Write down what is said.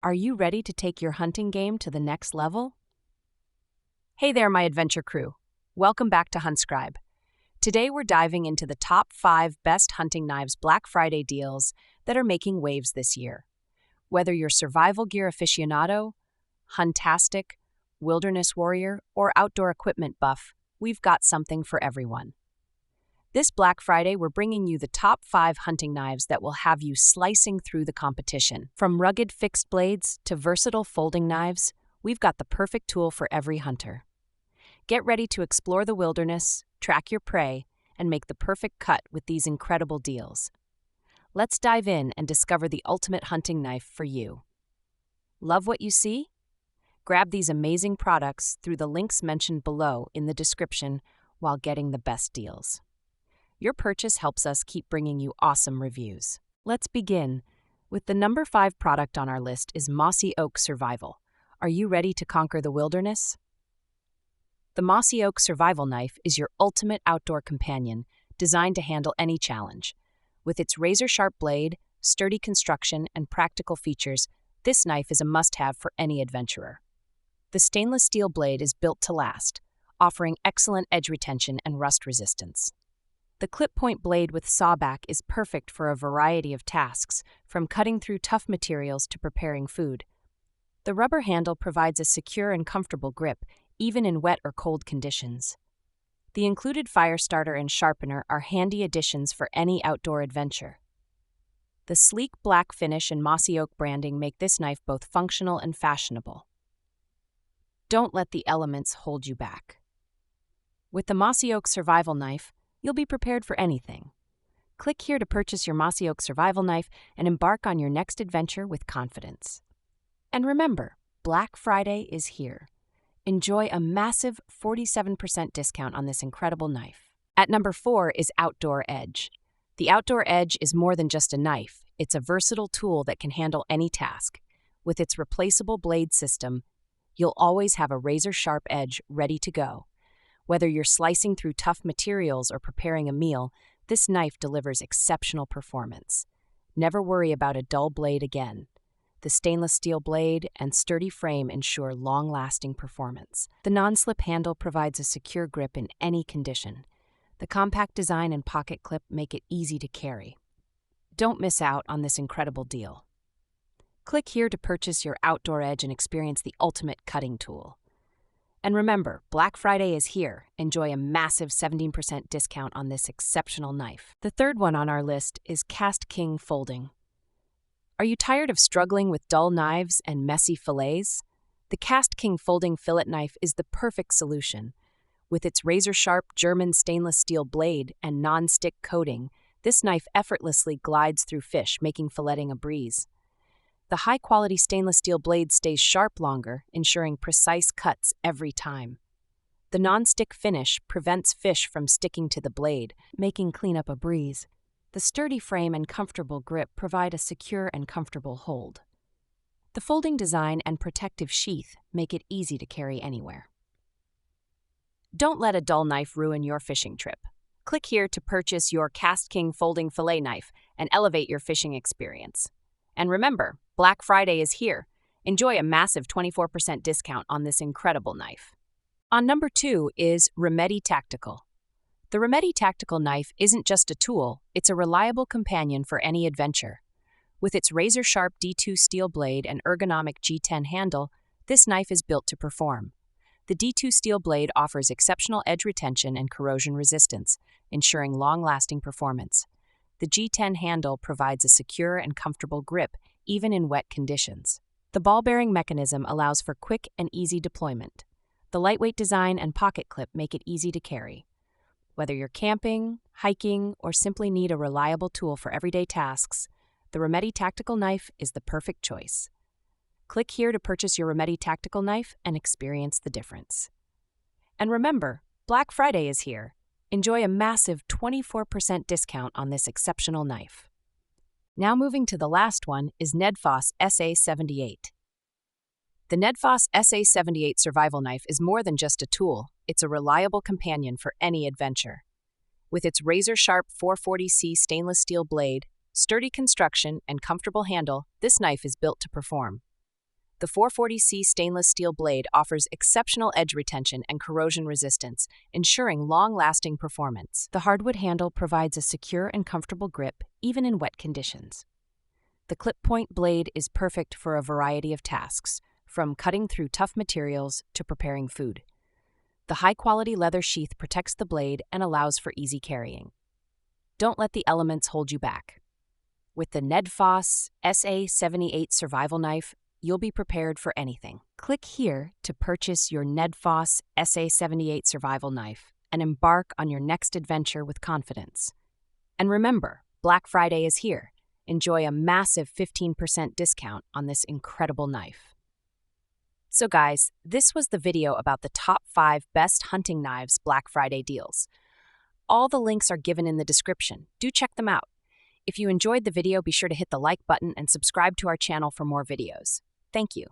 Are you ready to take your hunting game to the next level? Hey there, my adventure crew. Welcome back to Huntscribe. Today we're diving into the top 5 best hunting knives Black Friday deals that are making waves this year. Whether you're survival gear aficionado, huntastic, wilderness warrior, or outdoor equipment buff, we've got something for everyone. This Black Friday, we're bringing you the top 5 hunting knives that will have you slicing through the competition. From rugged fixed blades to versatile folding knives, we've got the perfect tool for every hunter. Get ready to explore the wilderness, track your prey, and make the perfect cut with these incredible deals. Let's dive in and discover the ultimate hunting knife for you. Love what you see? Grab these amazing products through the links mentioned below in the description while getting the best deals. Your purchase helps us keep bringing you awesome reviews. Let's begin with the number 5 product on our list is Mossy Oak Survival. Are you ready to conquer the wilderness? The Mossy Oak Survival Knife is your ultimate outdoor companion, designed to handle any challenge. With its razor-sharp blade, sturdy construction, and practical features, this knife is a must-have for any adventurer. The stainless steel blade is built to last, offering excellent edge retention and rust resistance. The clip-point blade with sawback is perfect for a variety of tasks, from cutting through tough materials to preparing food. The rubber handle provides a secure and comfortable grip, even in wet or cold conditions. The included fire starter and sharpener are handy additions for any outdoor adventure. The sleek black finish and Mossy Oak branding make this knife both functional and fashionable. Don't let the elements hold you back. With the Mossy Oak Survival Knife, you'll be prepared for anything. Click here to purchase your Mossy Oak Survival Knife and embark on your next adventure with confidence. And remember, Black Friday is here. Enjoy a massive 47% discount on this incredible knife. At number 4 is Outdoor Edge. The Outdoor Edge is more than just a knife. It's a versatile tool that can handle any task. With its replaceable blade system, you'll always have a razor-sharp edge ready to go. Whether you're slicing through tough materials or preparing a meal, this knife delivers exceptional performance. Never worry about a dull blade again. The stainless steel blade and sturdy frame ensure long-lasting performance. The non-slip handle provides a secure grip in any condition. The compact design and pocket clip make it easy to carry. Don't miss out on this incredible deal. Click here to purchase your Outdoor Edge and experience the ultimate cutting tool. And remember, Black Friday is here. Enjoy a massive 17% discount on this exceptional knife. The third one on our list is KastKing Folding. Are you tired of struggling with dull knives and messy fillets? The KastKing Folding fillet knife is the perfect solution. With its razor-sharp German stainless steel blade and non-stick coating, this knife effortlessly glides through fish, making filleting a breeze. The high-quality stainless steel blade stays sharp longer, ensuring precise cuts every time. The non-stick finish prevents fish from sticking to the blade, making cleanup a breeze. The sturdy frame and comfortable grip provide a secure and comfortable hold. The folding design and protective sheath make it easy to carry anywhere. Don't let a dull knife ruin your fishing trip. Click here to purchase your KastKing Folding Fillet Knife and elevate your fishing experience. And remember, Black Friday is here. Enjoy a massive 24% discount on this incredible knife. On number 2 is REMETTI Tactical. The REMETTI Tactical knife isn't just a tool, it's a reliable companion for any adventure. With its razor-sharp D2 steel blade and ergonomic G10 handle, this knife is built to perform. The D2 steel blade offers exceptional edge retention and corrosion resistance, ensuring long-lasting performance. The G10 handle provides a secure and comfortable grip, even in wet conditions. The ball-bearing mechanism allows for quick and easy deployment. The lightweight design and pocket clip make it easy to carry. Whether you're camping, hiking, or simply need a reliable tool for everyday tasks, the REMETTI Tactical Knife is the perfect choice. Click here to purchase your REMETTI Tactical Knife and experience the difference. And remember, Black Friday is here. Enjoy a massive 24% discount on this exceptional knife. Now moving to the last one is NedFoss SA78. The NedFoss SA78 survival knife is more than just a tool, it's a reliable companion for any adventure. With its razor-sharp 440C stainless steel blade, sturdy construction, and comfortable handle, this knife is built to perform. The 440C stainless steel blade offers exceptional edge retention and corrosion resistance, ensuring long-lasting performance. The hardwood handle provides a secure and comfortable grip, even in wet conditions. The clip-point blade is perfect for a variety of tasks, from cutting through tough materials to preparing food. The high-quality leather sheath protects the blade and allows for easy carrying. Don't let the elements hold you back. With the NedFoss SA78 Survival Knife, you'll be prepared for anything. Click here to purchase your NedFoss SA78 Survival Knife and embark on your next adventure with confidence. And remember, Black Friday is here. Enjoy a massive 15% discount on this incredible knife. So guys, this was the video about the top 5 best hunting knives Black Friday deals. All the links are given in the description. Do check them out. If you enjoyed the video, be sure to hit the like button and subscribe to our channel for more videos. Thank you.